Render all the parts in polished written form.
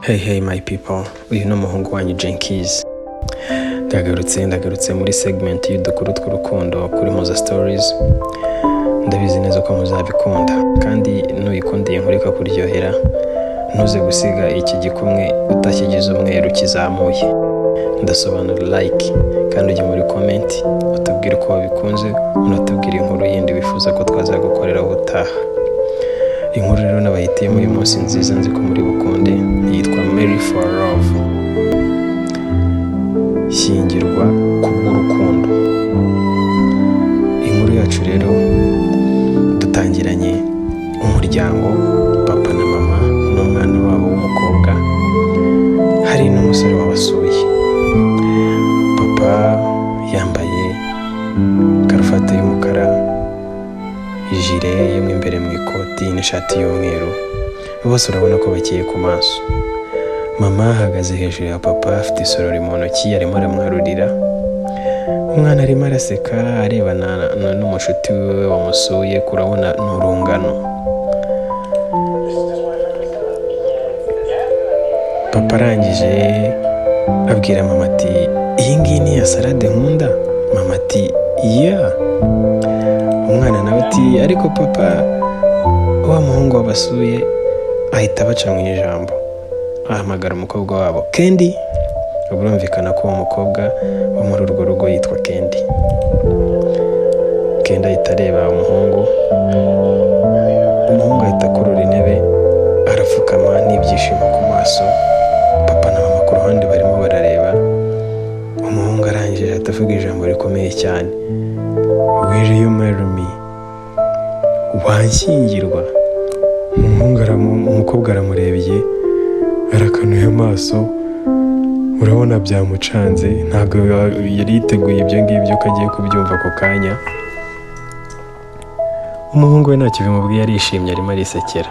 Hey my people, uyu ni umuhungu wanyu Jenkies. Ndagarutse muri segment y'udukuru tw'urukundo kuri Moza Stories. Ndabizi neza ko muzabikunda kandi nuyikundiye nkureka kuryohera, ntuze gusiga iki gikumwe utakigize umweru kizamuye. Ndasobanura like kandi ujye muri comment utubwire uko wabikunze, unatubwire inkuru yindi wifuza ko twazagukorera ubutaha. Inkuru rero nabayitiyemo uyu munsi nziza nzi ko muri bukunde, yitwa Mary for Love. Shyingirwa kubw'urukundo. Inkuru yacu rero dutangiranye umuryango, papa na mama n'umwana wabo w'umukobwa, hari n'umusore wabasuye. Papa yambaye karuvati y'umukara, ijire yemwe imbere mu ikoti n'ishati y'umweru, bose urabona ko bakeye ku maso. Mama ahagaze hejuru ya papa afite isorori mu ntoki, arimo aramwarurira. Umwana arimo araseka arebana n'umushuti we wamusuye, kurabona n'urungano. Papa arangije abwira mama ati, iyi ngiyi ni ya salade nkunda? Mama ati, yeah. Umwana nawe ati, ariko papa, wa muhungu wabasuye ahita abaca mu ijambo, ahamagara umukobwa wabo Kendi. Birumvikana ko uwo mukobwa wo muri urwo rugo yitwa Kendi. Kendi ahita areba umuhungu ahita akurura intebe, arapfukama n'ibyishimo ku maso. Papa na mama ku ruhande barimo barareba. Umuhungu arangije atavuga ijambo rikomeye cyane, will you marry me? Wanshyingirwa? Umukobwa aramurebye, arakanuye amaso, urabona byamucanze, ntabwo yari yiteguye ibyo ngibyo ko agiye kubyumva ako kanya. Umuhungu we ntacyo bimubwiye, arishimye, arimo arisekera.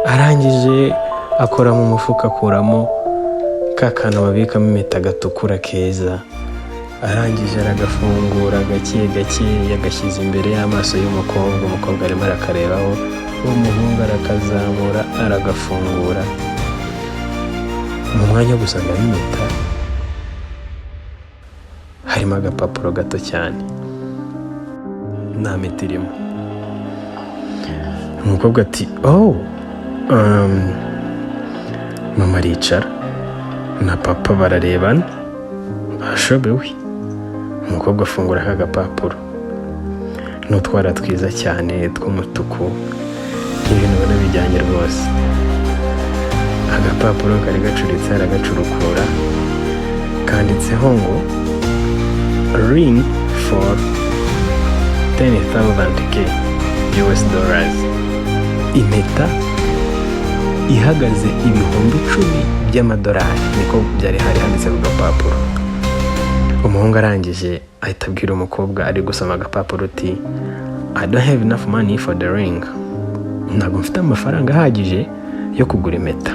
Arangije akora mu mufuka, akuramo ka kantu babikamo impeta gatukura keza. Arangije aragafungura gake gake, yagashyize imbere y'amaso y'umukobwa. Umukobwa arimo arakarebaho, uwo muhungu arakazamura, aragafungura. Mu mwanya wo gusangamo impeta harimo agapapuro gato cyane, nta mpeta irimo. Umukobwa ati, mama aricara na papa bararebana, bashobewe. Umukobwa afungura aka gapapuro, n'utwara twiza cyane tw'umutuku, ibintu ubona bijyanye rwose. Agapapuro kari gacuritse, aragacurukura, kanditseho ngo ring for $10,000 US. Impeta ihagaze ibihumbi 10 by'amadolari, niko byari hari handitse ku gapapuro. Umuhungu arangije ahita abwira umukobwa ari gusoma agapapuro ati, I don't have enough money for the ring. Ntabwo mfite amafaranga ahagije yo kugura impeta.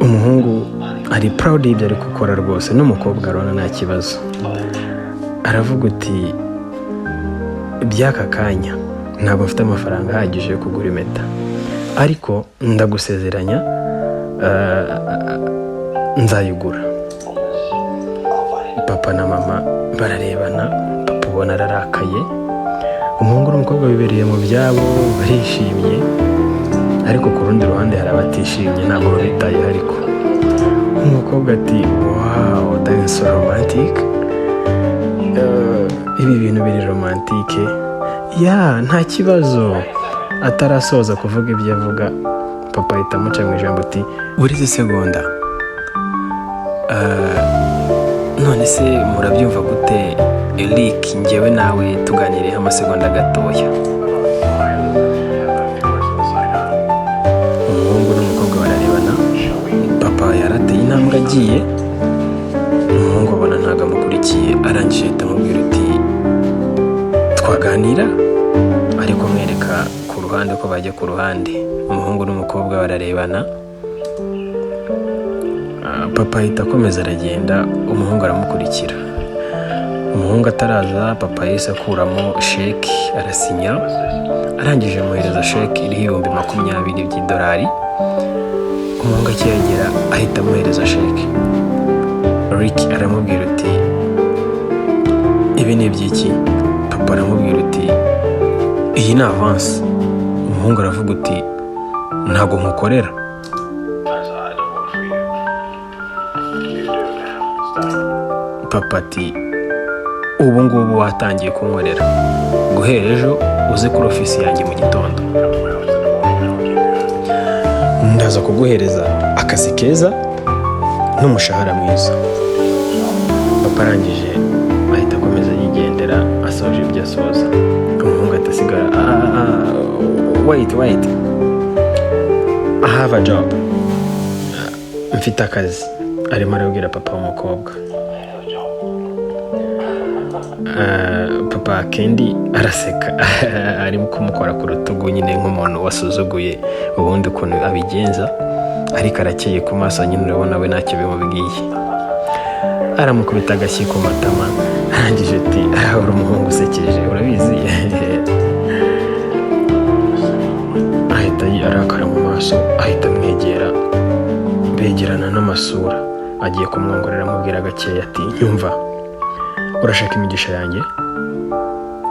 Umuhungu ari proud y'ibyo ari gukora rwose, n'umukobwa arona nta kibazo. Aravuga uti, by'aka kanya ntabwo mfite amafaranga ahagije yo kugura impeta, ariko ndagusezeranya nzayigura. Papa na mama bararebana, papa ubona ararakaye, umuhungu n'umukobwa bibereye mu byabo, barishimye. Ariko ku rundi ruhande hari abatishimye, ntabwo babitayeho. Ariko umukobwa ati, wow, that is so romantic. Ibi bintu biri romantike. Nta kibazo. Atarasoza kuvuga ibyo avuga, papa ahita amuca mu ijambo ati, urize segonda, none se murabyumva gute Eric, njyewe nawe tuganiriye amasegonda gatoya? Umuhungu n'umukobwa bararebana, papa yarateye intambwe agiye. Umuhungu abona ntabwo amukurikiye, arangije ahita amubwira uti, twaganira ariko mwereka ku ruhande ko bajya ku ruhande. Umuhungu n'umukobwa bararebana, papa ahita akomeza aragenda, umuhungu aramukurikira. Umuhungu ataraza, papa yahise akuramo sheki arasinya. Arangije amuhereza sheki iriho $20,000. umuhungu akihagera ahita amuhereza sheke. Rick aramubwira uti ibi ni iby'iki? Papa aramubwira uti iyi ni avance. Umuhungu aravuga uti ntabwo nkukorera. Papa ati ubu ngubu watangiye kunkorera, guhera ejo uze kuri ofisi yanjye mu gitondo, ndaza kuguhereza akazi keza n'umushahara mwiza. Papa arangije ahita akomeza yigendera, asoje ibyo asoza. Umuhungu atasigara wait I have a job, mfite akazi. Arimo arabwira papa w'umukobwa. Papa Kendi araseka arimo kumukora ku rutugu nyine nk'umuntu wasuzuguye ubundi ukuntu abigenza, ariko arakeye ku maso nyine urabona we ntacyo bimubwiye. Aramukubita agashyi ku matama, arangije ati uri umuhungu usekeje urabizi. Ahita arakara mu maso, ahita amwegera, begerana n'amasura. Agiye kumwongorera amubwira gakeya ati yumva, urashaka imigisha yanjye?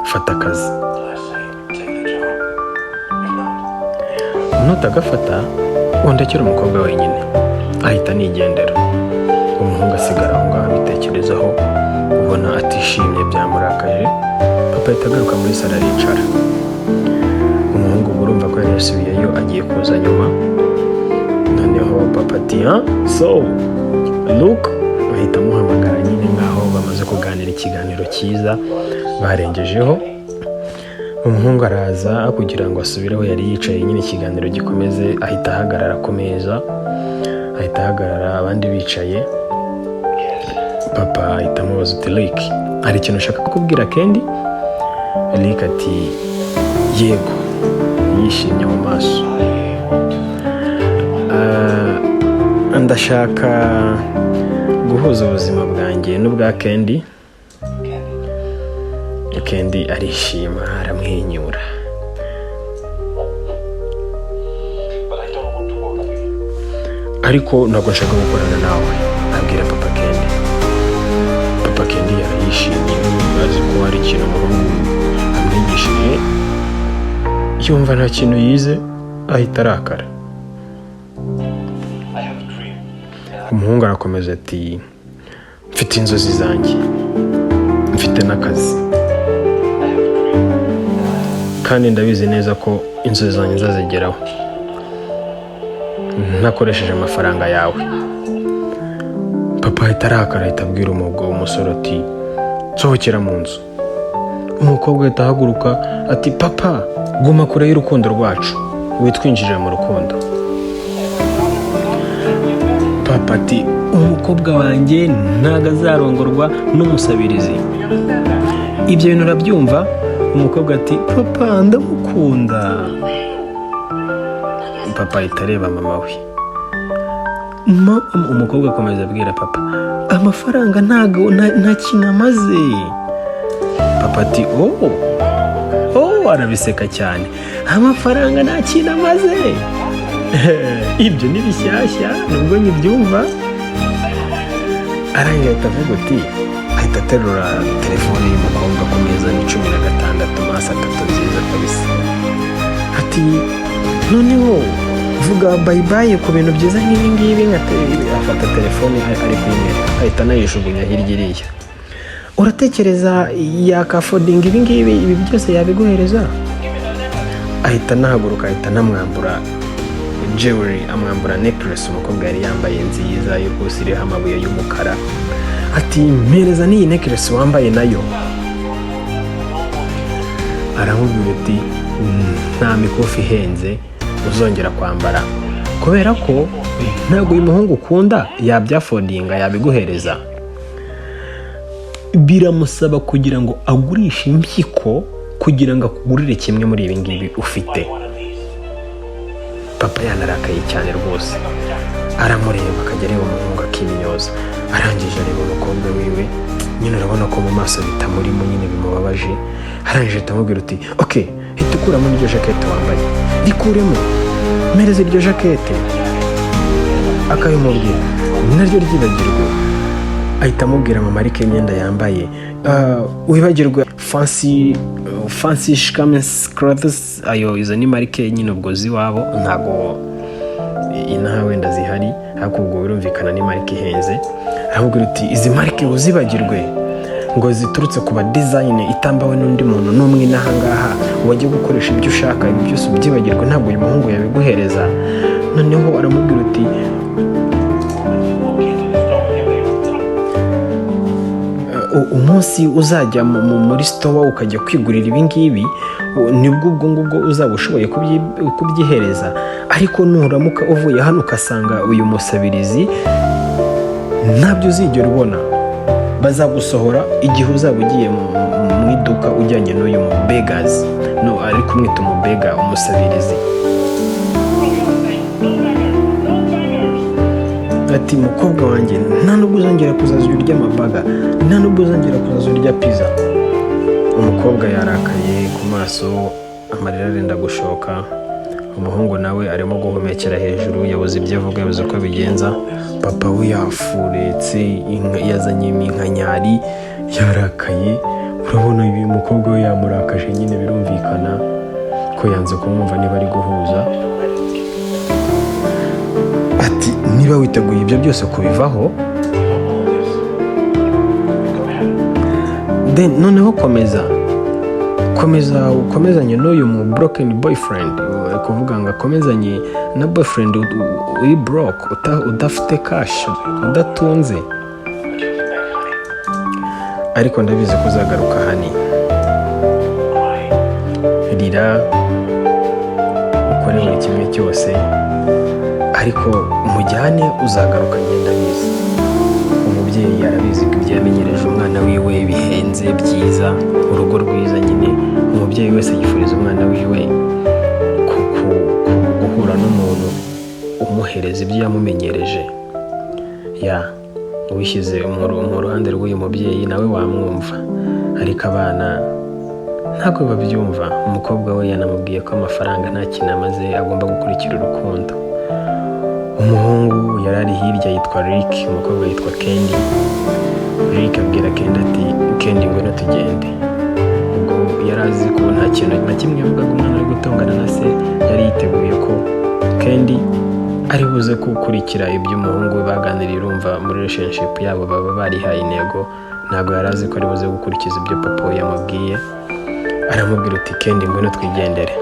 Fata akazi, nutagafata wondekera umukobwa wenyine. Ahita anigendera. Umuhungu asigara aho ngaho abitekerezaho, ubona atishimye byamurakaje. Papa ahita agaruka muri salo aricara. Umuhungu urumva ko yari yasubiyeyo, agiye kuza nyuma. Noneho papa ati so look, ahita amuhamagara nyine nkaho bamaze kuganira ikiganiro cyiza barengejeho. Umuhungu araza kugira ngo asubireho yari yicaye nyine ikiganiro gikomeze. Ahita ahagarara ku meza, ahita ahagarara abandi bicaye. Papa ahita amubaza uti Rick, hari ikintu ushaka kukubwira Kendi? Rick ati yego, yishimye mu maso. Ndashaka guhuza ubuzima bwanjye n'ubwa Kendi. Kendi arishima, aramwenyura. Ariko ntabwo nshaka gukorana nawe, abwira Papa Kendi. Papa Kendi yarayishimye, azi ko hari ikintu umuhungu amwigishije. Yumva nta kintu yize, ahita arakara. Umuhungu arakomeza ati mfite inzozi zanjye, mfite n'akazi, kandi ndabizi neza ko inzozi zanjye nzazigeraho ntakoresheje amafaranga yawe. Papa ahita arakara, ahita abwira umusore ati nsohokera mu nzu. Umukobwa ahita ahaguruka ati papa guma kure y'urukundo rwacu, witwinjirire mu rukundo. Papa ati umukobwa wanjye ntago azarongorwa n'umusabirizi. Ibyo bintu urabyumva? Umukobwa ati papa ndamukunda. Papa ahita areba mama we. Umukobwa akomeza abwira papa amafaranga nta kintu amaze. Papa ati arabiseka cyane, amafaranga nta kintu amaze. Ibyo ni bishyashya nubwo nyibyumva. Arangiye ahita avuga uti, ahita aterura telefone y'umukobwa ku meza ni 16 masa 3 nziza kabisa. Ati noneho vuga bye bye ku bintu byiza nk'ibi ngibi. Afata telefone ari kuyimwereka, ahita anayijugunya hirya iriya. Uratekereza yakafodinga ibi ngibi, ibi byose yabiguhereza? Ahita anahaguruka, ahita anamwambura jewelry, amwambura necklace umukobwa yari yambaye nziza rwose iriho amabuye y'umukara. Ati mpereza n'iyi necklace wambaye nayo. Aramubwira ati nta mikufi ihenze uzongera kwambara, kubera ko ntabwo uyu muhungu ukunda yabyafodinga yabiguhereza. Biramusaba kugira ngo agurishe impyiko kugira ngo akugurire kimwe muri ibi ngibi ufite. Papa yanarakaye cyane rwose, aramureba akajya areba umuhungu akimyoza. Arangije areba umukobwa wiwe, nyine urabona ko mu maso bitamurimo, nyine bimubabaje. Arangije atamubwira uti okay, hita ukuramo n'iryo jacket wambaye, rikuremo. mpereza iryo jakete, akabimubwira naryo ryibagirwe. Ahita amubwira mu marike imyenda yambaye, wibagirwe fancy shamans clothes. Ayo izo ni marike nyine ubwo ziwabo, ntago inaha wenda zihari, ariko ubwo birumvikana ni marike ihenze. Aramubwira uti izi marike uzibagirwe, ngo ziturutse ku ba design itambawe n'undi muntu n'umwe n'aha ngaha, wajya gukoresha ibyo ushaka, ibyo byose ubyibagirwe, ntabwo uyu muhungu yabiguhereza. Noneho aramubwira uti umunsi uzajya muri store ukajya kwigurira ibingibi, nibwo ubwo ngubwo uzaba ushoboye kubyihereza. Ariko nuramuka uvuye hano ukasanga uyu musabirizi ntabyo uzigera ubona, bazagusohora igihe uzaba ugiye mu iduka ujyanye n'uyu mubegazi, no ari kumwita umubega, umusabirizi. Ati mukobwa wanjye, nta nubwo uzongera kuzaza urya amabaga, nta nubwo uzongera kuzaza urya pizza. Umukobwa yarakaye ku maso, amarira arenda gushoka. Umuhungu nawe arimo guhumekera hejuru, yabuze ibyo avuga, yabuze uko abigenza. Papa we yafuretse, yazanye iminkanyari, yarakaye. Urabona uyu mukobwa we yamurakaje nyine, birumvikana ko yanze kumwumva niba ari guhuza. Ati niba witeguye ibyo byose kubivaho, then noneho ukomezanye n'uyu mu broken boyfriend. Kuvuga ngo akomezanye na boyfriend uri broke, udafite cash, udatunze. Ariko ndabizi ko uzagaruka hani, rira ukore buri kimwe cyose, ariko umujyane, uzagaruka. Ngenda bizi umubyeyi arabizi ko ibyo yamenyereje umwana wiwe bihenze, byiza, urugo rwiza. Nyine umubyeyi wese yifuriza umwana wiwe guhura n'umuntu umuhereza ibyo yamumenyereje. Wishyize mu ruhande rw'uyu mubyeyi nawe wamwumva, ariko abana ntabwo babyumva. Umukobwa we yanamubwiye ko amafaranga nta kintu amaze, agomba gukurikira urukundo. Umuhungu yari ari hirya yitwa Rick, umukobwa yitwa Candy. Rick abwira Candy ati Candy ngwino tugende. Ubwo yari azi ko nta kintu na kimwe yavugaga umwana ari gutongana na se, yari yiteguye ko Candy ari buze gukurikira ibyo umuhungu we baganiriye. Urumva muri relationship yabo baba barihaye intego, ntabwo yari azi ko ari buze gukurikiza ibyo papa we yamubwiye. Aramubwira uti Candy ngwino twigendere.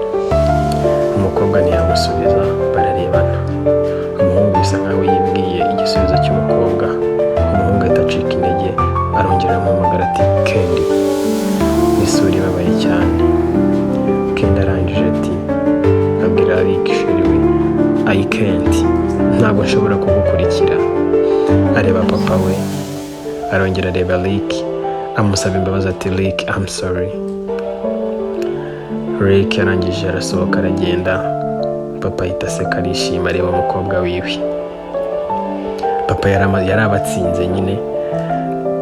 Umukobwa ntiyamusubiza, bararebana. Umuhungu bisa nkaho yibwiye igisubizo cy'umukobwa. Umuhungu ahita acika intege, arongera amuhamagara ati Candy, n'isura ibabaye cyane. Candy arangije ati abwira Rick sheri we, I can't, ntabwo nshobora kugukurikira. Areba papa we, arongera areba Rick, amusaba imbabazi ati Rick I'm sorry. Rick yarangije arasohoka aragenda. Papa ahita aseka arishima, areba umukobwa wiwe. Papa yari abatsinze nyine.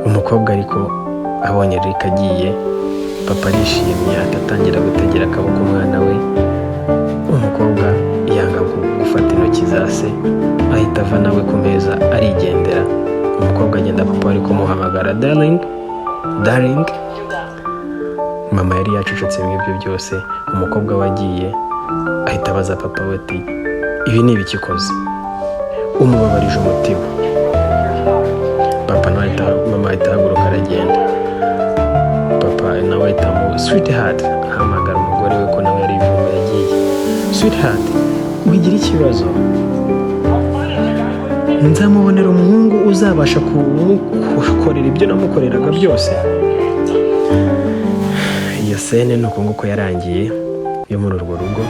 Umukobwa ariko abonye Rick agiye, papa arishimye, atatangira gutegera akaboko umwana we. Umukobwa yanga gufata intoki za se, ahita ava nawe ku meza arigendera. Umukobwa agenda, papa ari kumuhamagara darling. Mama yari yacucutse ibyo byose. Umukobwa wagiye ahita abaza papa we ati ibi ni ibiki ukoze? Umubabarije umutima. Mama ahita ahaguruka aragenda. Papa nawe ahita sweetheart ahamagara umugore we ko nawe yari ivumbi yagiye. Sweetheart, wigira ikibazo, nzamubonera umuhungu uzabasha kumukorera ibyo namukoreraga byose. Iyo sene ni uko nguko yarangiye yo muri urwo rugo.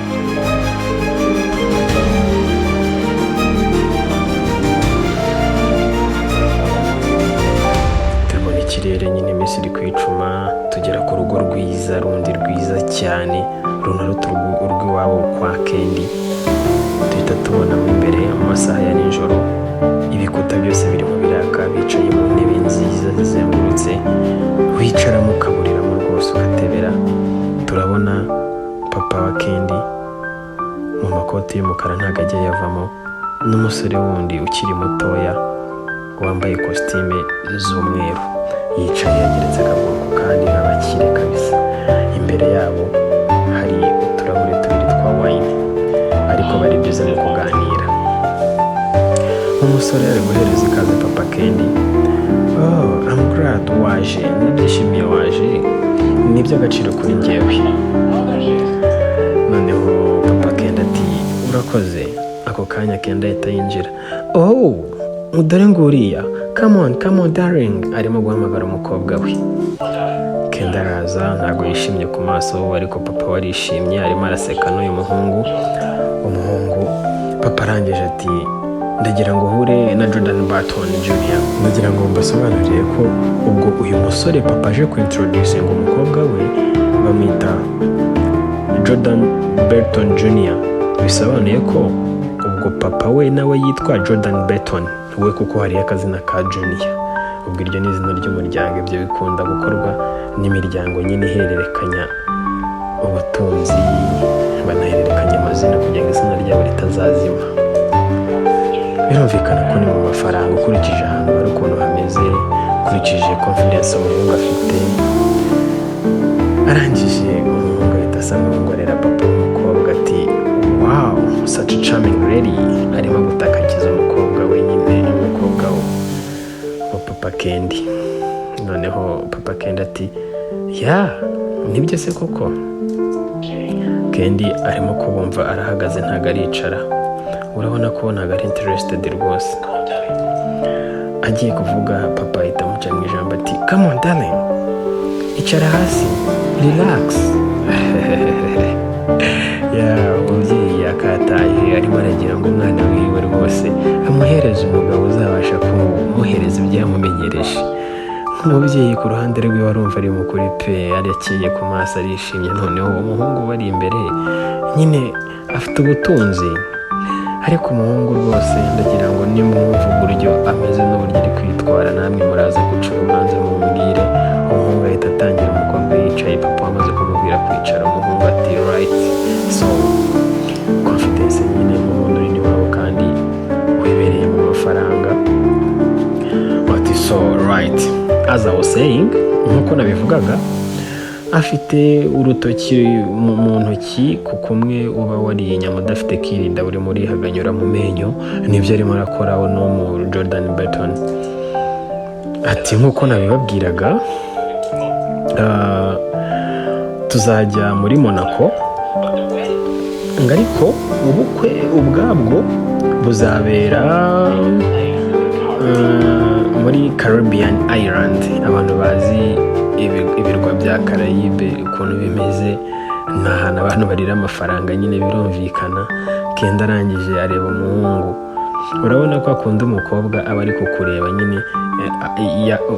Tubona ikirere nyine, iminsi iri kwicuma, tugera ku rugo rwiza, rundi rwiza cyane, runaruta urw'iwabo kwa Candy. Duhita tubonamo imbere mu masaha ya nijoro, ibikuta byose birimo biraka, bicaye mu ntebe nziza zizengurutse, wicaramo ukaburiramo rwose ugatebera. Turabona papa wa Candy mu makoti n'amakoti y'umukara ntabwo ajya yavamo, n'umusore wundi ukiri mutoya wambaye kositime z'umweru yicaye yageretse akaguru ku kandi nk'abakire kabisa. Imbere yabo hari uturahure tubiri twa wayini ariko bari byiza mu kuganira. Umusore ari guhereza ikaze papa Kendi. Oh, I'm glad waje, nabyishimiye waje, ni iby'agaciro kuri njyewe. Noneho papa Kendi ati urakoze. Ako kanya Kendi ahita yinjira. Oh, dore nguriya, come on darling, arimo guhamagara umukobwa we. Kendi araza, ntabwo yishimye ku maso ariko papa warishimye, arimo araseka n'uyu muhungu. Umuhungu papa arangije ati ndagira ngo uhure na Jordan Belton Jr. Ndagira ngo mbasobanurire ko ubwo uyu musore papa aje kuintroduce ngo umukobwa we bamwita Jordan Belton Jr. Bisobanuye ko ubwo papa we nawe yitwa Jordan Belton we kuko hari akazina ka Junior. Ubwo iryo ni izina ry'umuryango, ibyo bikunda gukorwa n'imiryango nyine ihererekanya ubutunzi, banahererekanya amazina kugira ngo izina ryabo ritazazima. Birumvikana ko ni mu mafaranga ukurikije ahantu bari ukuntu hameze, ukurikije confidence umuhungu afite. Arangije umuhungu ahita asa n'uwongorera papa w'umukobwa ati wow, such a charming lady. Arimo gutakagiza umukobwa we nyine, umukobwa wa papa Kendi. Noneho papa Kendi ati ya nibyo se koko. Kendi arimo kubumva, arahagaze ntabwo aricara, urabona ko ntabwo ari interested rwose. Agiye kuvuga papa ahita amuca mu ijambo ati come on darling, icara hasi, relax. Ya umubyeyi yakataje, arimo aragira ngo umwana wiwe rwose amuhereze umugabo uzabasha kumuhereza ibyo yamumenyereje. Nk'umubyeyi ku ruhande rwe warumva ari mukuri pe, arakiye ku maso arishimye. Noneho umuhungu bari imbere nyine afite ubutunzi, ariko umuhungu rwose ndagira ngo nimwumva uburyo ameze n'uburyo ari kwitwara namwe muraza guca urubanza mumbwire. Umuhungu ahita atangira, umukobwa yicaye, papa wamaze kumubwira kwicara, umuhungu ati right. So confidence nyine nk'umuntu uri iwabo kandi wibereye mu mafaranga. Ati so right, as I was saying, nk'uko nabivugaga, afite urutoki mu ntoki ku kumwe uba wariye inyama udafite kirinda, uri muri haganyura mu menyo. Nibyo arimo arakora no mu Jordan Belton. Ati nk'uko nabibabwiraga, tuzajya muri Monaco, ariko ubukwe ubwabwo buzabera muri Caribbean Island. Abantu bazi ibirwa bya Caraïbe ukuntu bimeze, ni ahantu abantu barira amafaranga nyine, birumvikana. Kendi arangije areba umuhungu, urabona ko akunda umukobwa aba ari kukureba nyine,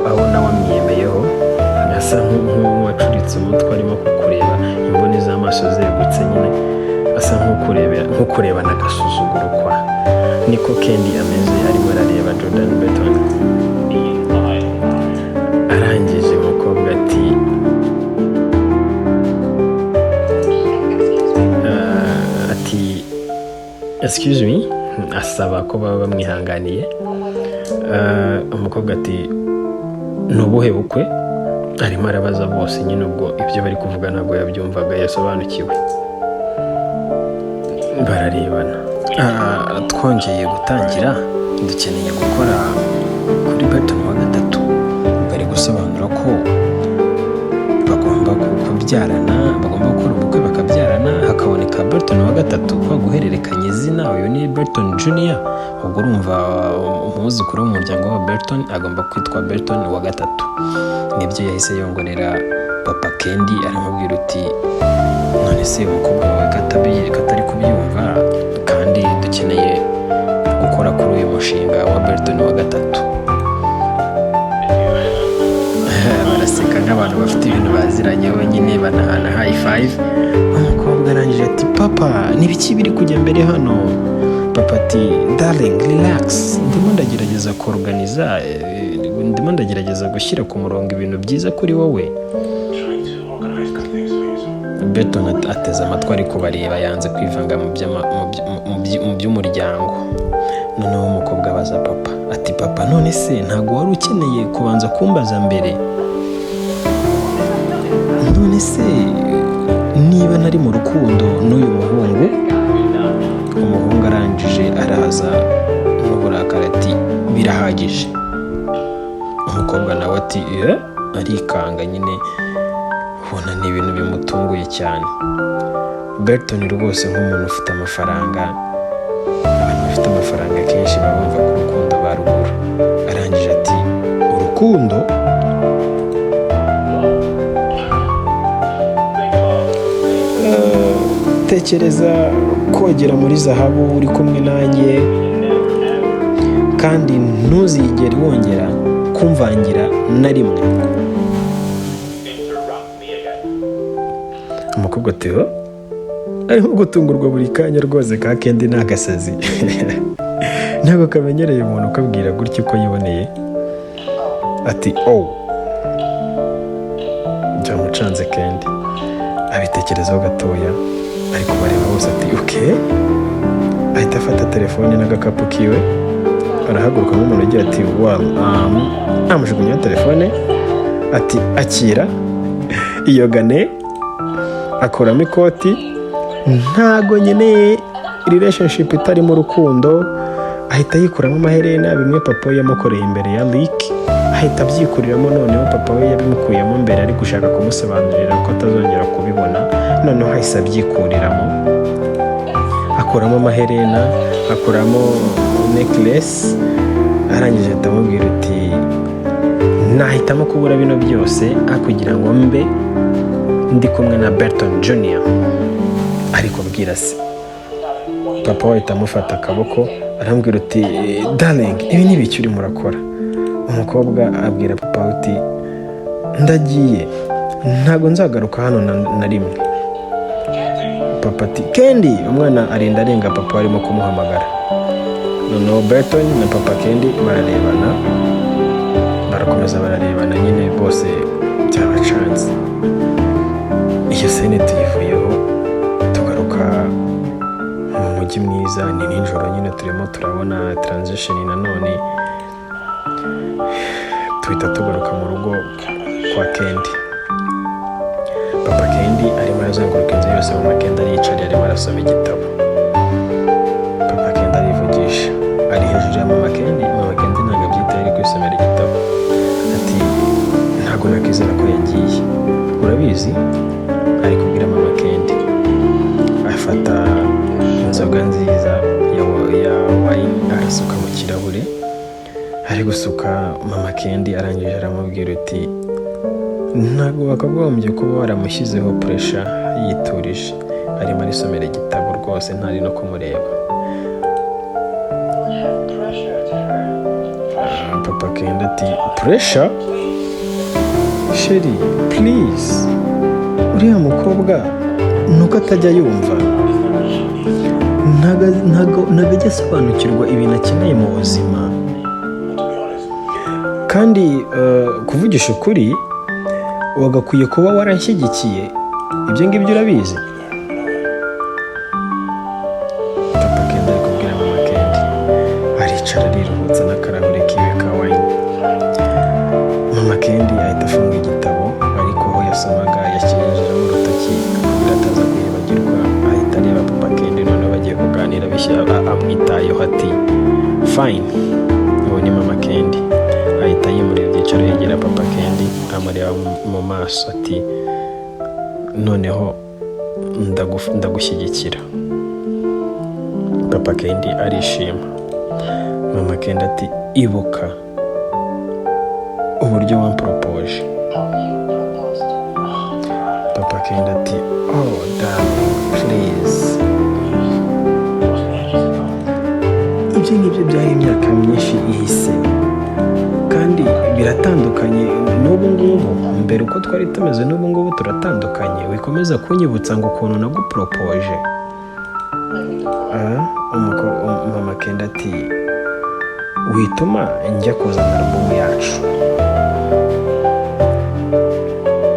abona wamwiyemeyeho, asa nk'uwacuritse umutwe arimo kukureba, imboni z'amaso zegutse nyine, asa nk'ukurebana agasuzuguro kwa. Niko Kendi ameze, arimo arareba Jordan Belton. Arangije umukobwa ati excuse me, asaba ko baba bamwihanganiye. Umukobwa ati ni ubuhe bukwe? Arimo arabaza bose nyine, ubwo ibyo bari kuvuga ntabwo yabyumvaga, yasobanukiwe. Bararebana. Twongeye gutangira, dukeneye gukora kuri Belton wa gatatu. Bari gusobanura ko bagomba kubyarana, bagomba gukora ubukwe bakabyarana, hakaboneka Belton wa gatatu, kwa guhererekanya izina. Uyu ni Belton Junior, ubwo urumva umwuzukuru w'umuryango wa Belton agomba kwitwa Belton wa gatatu. Nibyo yahise yongorera papa Kendi, aramubwira uti none se umukobwa wawe katari kubyumva, kandi dukeneye gukora kuri uyu mushinga wa Belton wa gatatu. Baraseka nk'abantu bafite ibintu baziranye wenyine, banahana high five. Umukobwa arangije ati papa n'ibiki biri kujya mbere hano? Papa ati darling relax, ndimo ndagerageza kuorganiza, ndimo ndagerageza gushyira ku murongo ibintu byiza kuri wowe. Berton ateze amatwi ari kubareba, yanze kwivanga mu by'umuryango. Noneho umukobwa abaza papa ati papa, none se ntabwo wari ukeneye kubanza kumbaza mbere? None se niba nari mu rukundo n'uyu muhungu? Umuhungu arangije araza n'uburakari ati birahagije. Umukobwa nawe ati arikanga nyine, ubona ni ibintu bimutunguye cyane. Berton rwose nk'umuntu ufite amafaranga, abantu bafite amafaranga kenshi baba bumva ko urukundo barugura. Arangije ati urukundo? Tekereza kogera muri zahabu uri kumwe nanjye, kandi ntuzigere wongera kumvangira na rimwe. Umukobwa ati arimo gutungurwa buri kanya rwose, ka Kendi ni agasazi. Ntabwo kamenyereye umuntu ukabwira gutya uko yiboneye. Ati byamucanze Kendi, abitekerezaho gatoya, ariko bareba bose ati ahita afata telefone n'agakapu kiwe, arahaguruka nk'umuntu ugira ati amujugunyaho telefone, ati akira iyo gane, akuramo ikoti. Ntago nkeneye relationship itarimo urukundo. Ahita yikuramo amaherena, bimwe papa we yamukoreye imbere ya Rick, ahita abyikuriramo. Noneho papa we yabimukuyemo mbere, ari gushaka kumusobanurira ko atazongera kubibona. Noneho ahise abyikuriramo, akuramo amaherena, akuramo necklace. Arangije atamubwira uti nahitamo kubura bino byose kugira ngo mbe ndi kumwe na Berton Junior. Ariko bwira se. Papa we ahita amufata akaboko, arambwira uti darling, ibi ni ibiki urimo urakora? Umukobwa abwira papa we uti ndagiye, ntabwo nzagaruka hano na rimwe. Papa ati Kendi. Umwana arinda arenga papa arimo kumuhamagara. Noneho Berton na papa Kendi bararebana, barakomeza bararebana nyine, bose byabacanze. Iyo sene tuyivuyeho, tugaruka mu mujyi mwiza. Ni nijoro nyine, turimo turabona transition. Nanone tuhita tugaruka mu rugo kwa Kendi. Papa Kendi arimo arazenguruka inzu yose, mama Kendi ariyicaye arimo arasoma igitabo. Papa Kendi arivugisha, ari hejuru ya mama Kendi. Mama Kendi ntabwo abyitaye, ari kwisomera igitabo. Ati ntabwo nakwizera ko yagiye, urabizi? Ari kubwira mama Kendi. Afata inzoga nziza ya wine, arasuka mu kirahure. Ari gusuka, mama Kendi arangije aramubwira uti ntabwo wakagombye kuba waramushyizeho pressure yiturije. Arimo arisomera igitabo rwose, ntari no kumureba. Papa Kendi ati pressure? Sheri, please, uriya mukobwa nuko atajya yumva, ntago ajya asobanukirwa ibintu akeneye mu buzima. Kandi kuvugisha ukuri, wagakwiye kuba waranshyigikiye. Ibyo ngibyo urabizi. Papa Kendi ari kubwira mama Kendi, aricara ariruhutsa n'akarahure kiwe ka wine. Mama Kendi ahita afunga igitabo, ariko aho yasomaga yashyizeho urutoki kugira ataza kwibagirwa. Ahita areba papa Kendi, noneho bagiye kuganira bishya, amwitayeho ati fine. Uwo ni mama Kendi. Ahita yimurira ibyicaro, yegera papa Kendi, amureba mu maso ati noneho ndagushyigikira. Papa Kendi arishima. Mama Kendi ati ibuka uburyo wamporopoje. Papa Kendi ati darling, please. Ibyo ngibyo byari imyaka myinshi ihise, kandi biratandukanye n'ubu ngubu. Mbere uko twari tumeze n'ubu ngubu turatandukanye. Wikomeza kunyibutsa ngo ukuntu naguporopoje. Mama Kendi ati wituma njya kuzana alubumu yacu.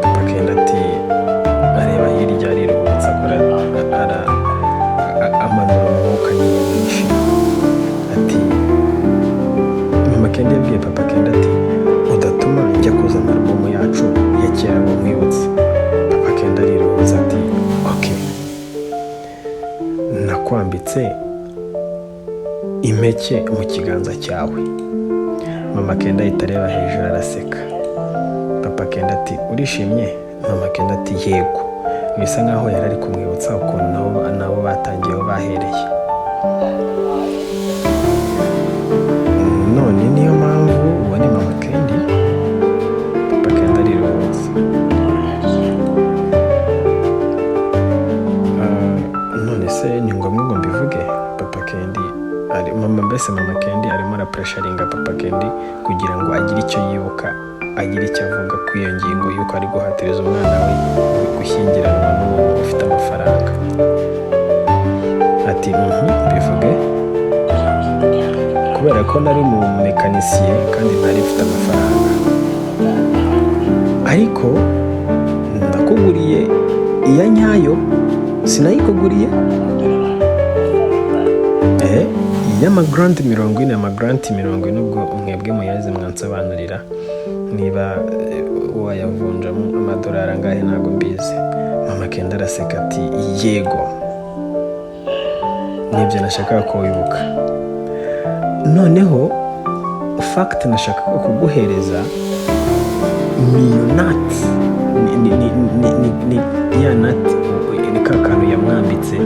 Papa Kendi ati areba hirya ariruka. wambitse impeke mu kiganza cyawe. Mama Kenda ahita areba hejuru araseka. Papa Kenda ati urishimye? Mama Kenda ati yego. Bisa nkaho yari ari kumwibutsa ukuntu nabo batangiyeho bahereye. None niyo mpamvu ubona Mama Kendi, Papa Kenda ariruhutsa. None se ni ngombwa ngo mbivuge? Papa Kendi Mama Kendi arimo arapresharinga Papa Kendi kugira ngo agire icyo yibuka, agire icyo avuga ku iyo ngingo y'uko ari guhatiriza umwana we gushyingiranwa n'umuntu ufite amafaranga. Ati bivuge kubera ko nari mu mekanisiye kandi ntari mfite amafaranga, ariko nakuguriye iya nyayo, sinayikuguriye y'amagranti 40, amagranti 40 ubwo mwebwe muyazi mwansobanurira niba wayavunjamo amadolari angahe ntabwo mbizi. Mama Kenda araseka ati yego, nibyo nashakaga ko wibuka. Noneho fact nashakaga kuguhereza niyo nati, ni ya nati, ni ka kantu yamwambitse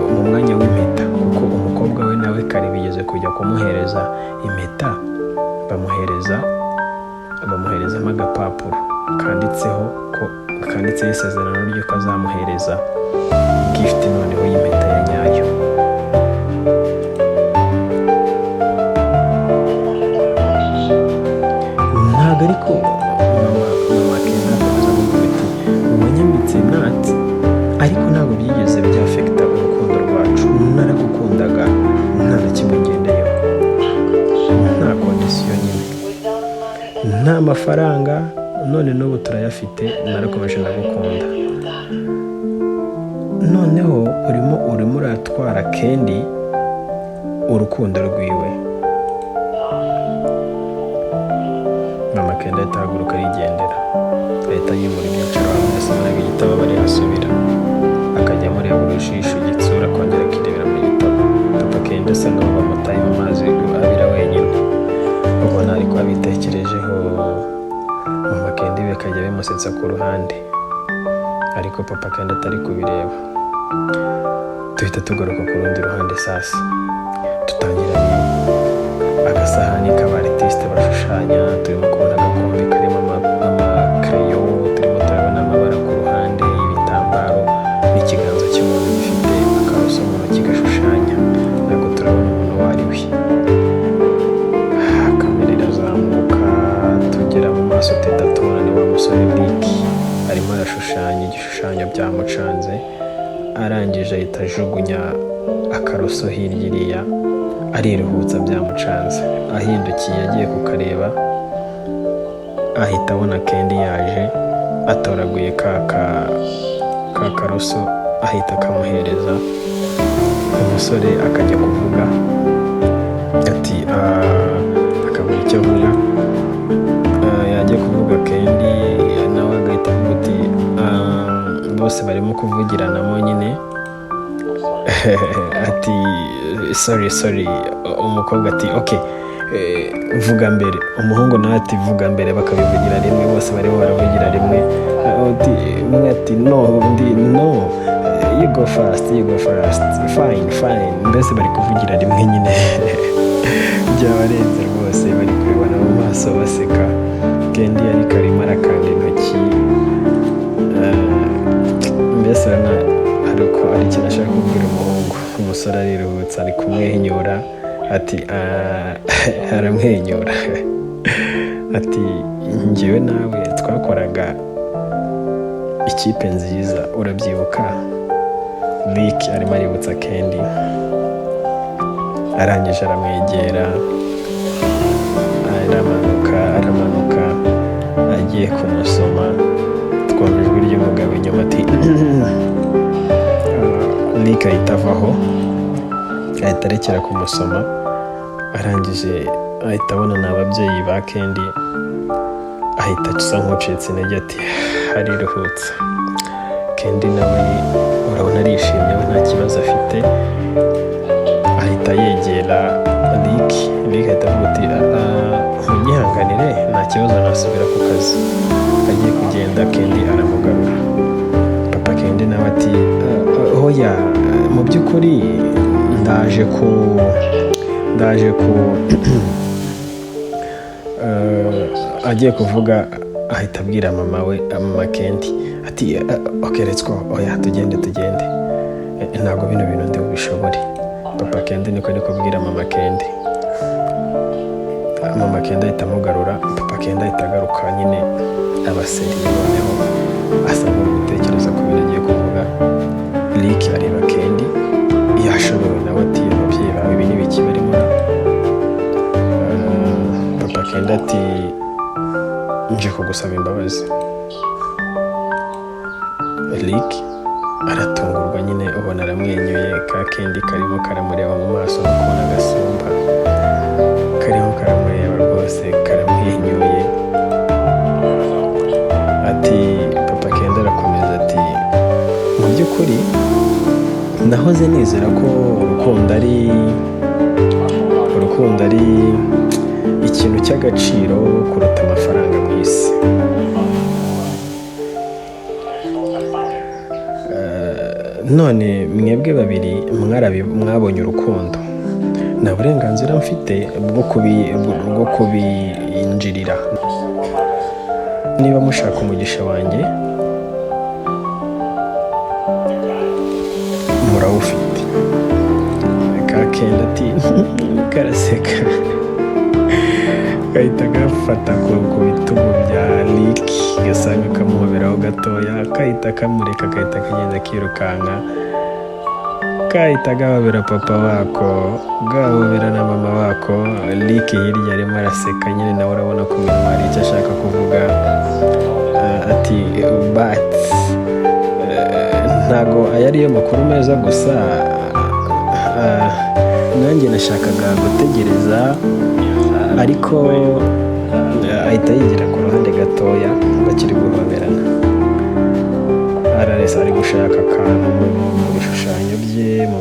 mu mwanya w'impeta, kuko umukobwa we nawe kare bigeze kujya kumuhereza impeta, bamuherezamo agapapuro kanditseho isezerano ry'uko azamuhereza gift noneho y'impeta ya nyayo. Ntabwo ariko Mama Kenda akomeza avuga ati wanyambitse nati, ariko ntabwo byigeze byafekita urukundo rwacu. Naragukundaga nta na kimwe ngendeyeho, nta kondisiyo nyine, nta mafaranga, none n'ubu turayafite, narakomeje ndagukunda. Noneho urimo uratwara Kendi urukundo rwiwe. Mama Kenda ahita ahaguruka arigendera, ahita yimura ibyicaro hamwe, asomeraga igitabo bari asubira, akajya amureba urushisho igitsura, akongera akirebera mu gitabo. Papa Kenda asa nkaho bamutaye mu mazi abira wenyine, ubona ariko abitekerejeho. Mama Kenda iwe kajya bimusetsa ku ruhande, ariko Papa Kenda atari kubireba. Tuhita tugaruka ku rundi ruhande sasa, tutangira agasahani k'abaritiste bashushanya. Turimo kubona agakombe karimo amakereyo, turimo turabona amabara ku ruhande y'ibitambaro, n'ikiganza cy'umuntu gifite akaroso mu ntoki gashushanya. Ntabwo turabona umuntu uwo ari we. Kamera irazamuka, tugera mu maso tuhita tubona ni wa musore Rick arimo arashushanya igishushanyo byamucanze. Arangije ahita ajugunya akaroso hirya iriya, ariruhutsa byamucanze. Ahindukiye agiye kukareba, ahita abona Kendi yaje atoraguye ka karoso, ahita akamuhereza. Umusore akajya kuvuga ati akabura icyo avuga, yajya kuvuga Kendi nawe agahita avuga ati bose barimo kuvugiranamo nyine. Ati sorry, umukobwa ati okay, vuga mbere. Umuhungu nawe ati vuga mbere, bakabivugira rimwe, bose barimo baravugira rimwe. Umwe ati no, you go first, fine. Mbese bari kuvugira rimwe nyine. Byabarenze rwose, bari kubibona mu maso baseka. Kendi yari karimo arakanda intoki, mbese hari uko ari ikintu ashaka kubwira umuhungu. Umusore ariruhutsa, ari kumwenyura, ati aramwenyura. Ati njyewe nawe twakoraga ikipe nziza, urabyibuka? Rick arimo aributsa Kendi. Arangije aramwegera, aramanuka agiye kumusoma. Twumva ijwi ry'umugabo inyuma ati Rick ahita avaho, ahita arekera kumusoma. Arangije ahita abona ni ababyeyi ba Kendi, ahita asa nk'ucitse intege ati hariruhutsa. Kendi nawe urabona arishimye we nta kibazo afite, ahita yegera Rick ahita avuga ati munyihanganire nta kibazo nasubira ku kazi. Agiye kugenda Kendi aramugarura. Papa Kendi nawe ati oya mu by'ukuri ndaje ku agiye kuvuga ahita abwira mama Kendi ati okay let's go, oya tugende ntabwo bino bintu ndi bubishobore. Papa Kendi niko abwira mama Kendi ahita amugarura. Papa Kendi ahita agaruka nyine abaseriye, noneho asa nko gutekereza ku bintu agiye kuvuga. Rick areba Kendi yashoboye nawe ati ababyeyi bawe ibi ni biki barimo. Papa Kendi ati nje kugusaba imbabazi. Rick aratungurwa nyine, ubona aramwenyuye, ka Kendi karimo karamureba mu maso ukabona agasumba karimo karamureba rwose karamwenyuye. Ati Papa Kendi arakomeza ati mu by'ukuri nahoze nizera ko urukundo ari ikintu cy'agaciro kuruta amafaranga mu isi. None mwebwe babiri mwabonye urukundo, nta burenganzira mfite bwo kubinjirira. Niba mushaka umugisha wanjye murawufite. Ka Kendi ati karaseka gahita gafata ku bitugu bya Rick gasanga kamuhoberaho gatoya, kahita kamureka, gahita kagenda kirukanka, kahita gahobera papa wako, gahobera na mama wako. Rick hirya arimo araseka nyine, nawe urabona ko umuntu hari icyo ashaka kuvuga. Ati but ntago aya ariyo makuru meza gusa, nanjye nashakaga gutegereza. Ariko ahita yigira ku ruhande gatoya, bakiri guhoberana. Araresa ari gushaka akantu mu bishushanyo bye, mu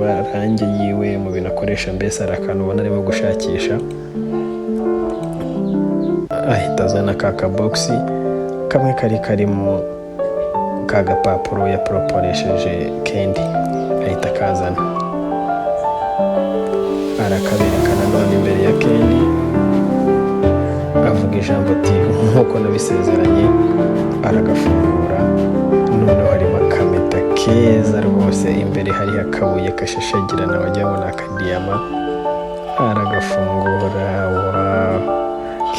marangi yiwe, mu bintu akoresha, mbese hari akantu ubona arimo gushakisha. Ahita azana ka kabogisi kamwe karimo ka gapapuro yaporoporesheje Kendi, ahita akazana arakaberekana none imbere ya Kendi, avuga ijambo ati nk'uko nabisezeranye. Aragafungura, noneho harimo akameta keza rwose, imbere hariho akabuye kashashagirana wagira ngo ni akadiyama. Aragafungura,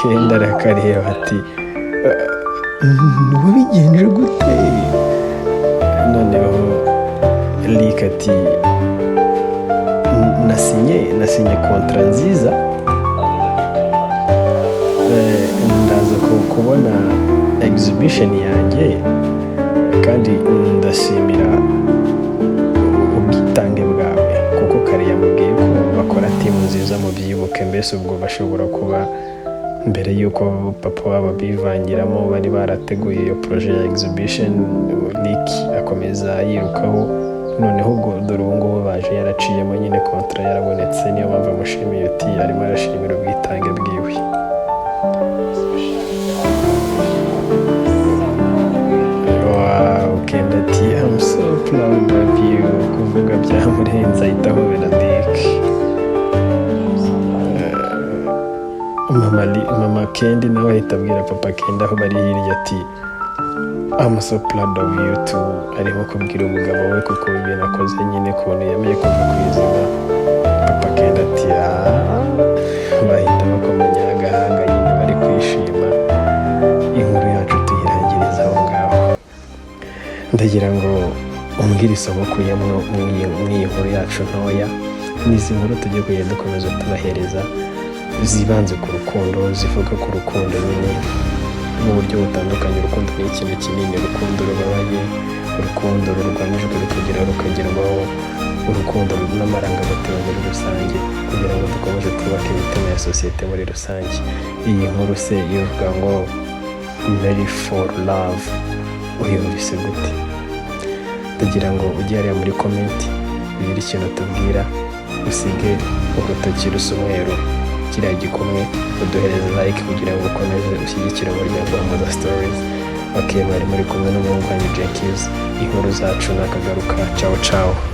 Kendi arakareba ati wabigenje gute? Noneho Rick ati nasinye kontra nziza, ndaza kubona exhibition yanjye, kandi ndashimira ubwitange bwawe, kuko kare yamubwiye ko bakora timu nziza mu byibuke. Mbese ubwo bashobora kuba mbere y'uko papa wabo bivangiramo bari barateguye iyo projet ya exhibition. Rick akomeza yirukaho, noneho ubwo dore ubu ngubu baje yaraciyemo nyine, kontra yarabonetse. Niyo mpamvu amushimiye uti arimo arashimira ubwitange bwiwe. Kendi ati I'm so proud of you. Kuvuga byamurenze, ahita ahobera Rick. Mama Kendi nawe ahita abwira Papa Kendi aho bari hirya ati I'm so proud of you too. Arimo kubwira umugabo we kuko ibintu akoze nyine, ukuntu yemeye kuva ku izina. Papa Kendi ati bahita bakomanya agahanga nyine, bari kwishima. Inkuru yacu tuyirangiriza aho ngaho. Ndagira ngo umbwire isomo ukuyemo mu iyi nkuru yacu ntoya. N'izi nkuru tugiye kugenda dukomeza tubahereza zibanze ku rukundo, zivuga ku rukundo nyine mu buryo butandukanye. Urukundo ni ikintu kinini, urukundo rubabaye, urukundo rurwanijwe rukagerwaho, urukundo n'amarangamutima muri rusange, kugira ngo dukomeze twubake imitima ya sosiyete muri rusange. Iyi nkuru se ivuga ngo Mary for love, uyumvise gute? ndagira ngo ujye hariya muri komenti ugire ikintu tubwira, usige urutoki rusa umweru kiriya gikumwe, uduhereze like kugira ngo ukomeze ushyigikire umuryango wa Moza Stories. Mwari muri kumwe n'umuhungu wanjye Jenkins, inkuru zacu nakagaruka. Ciao ciao.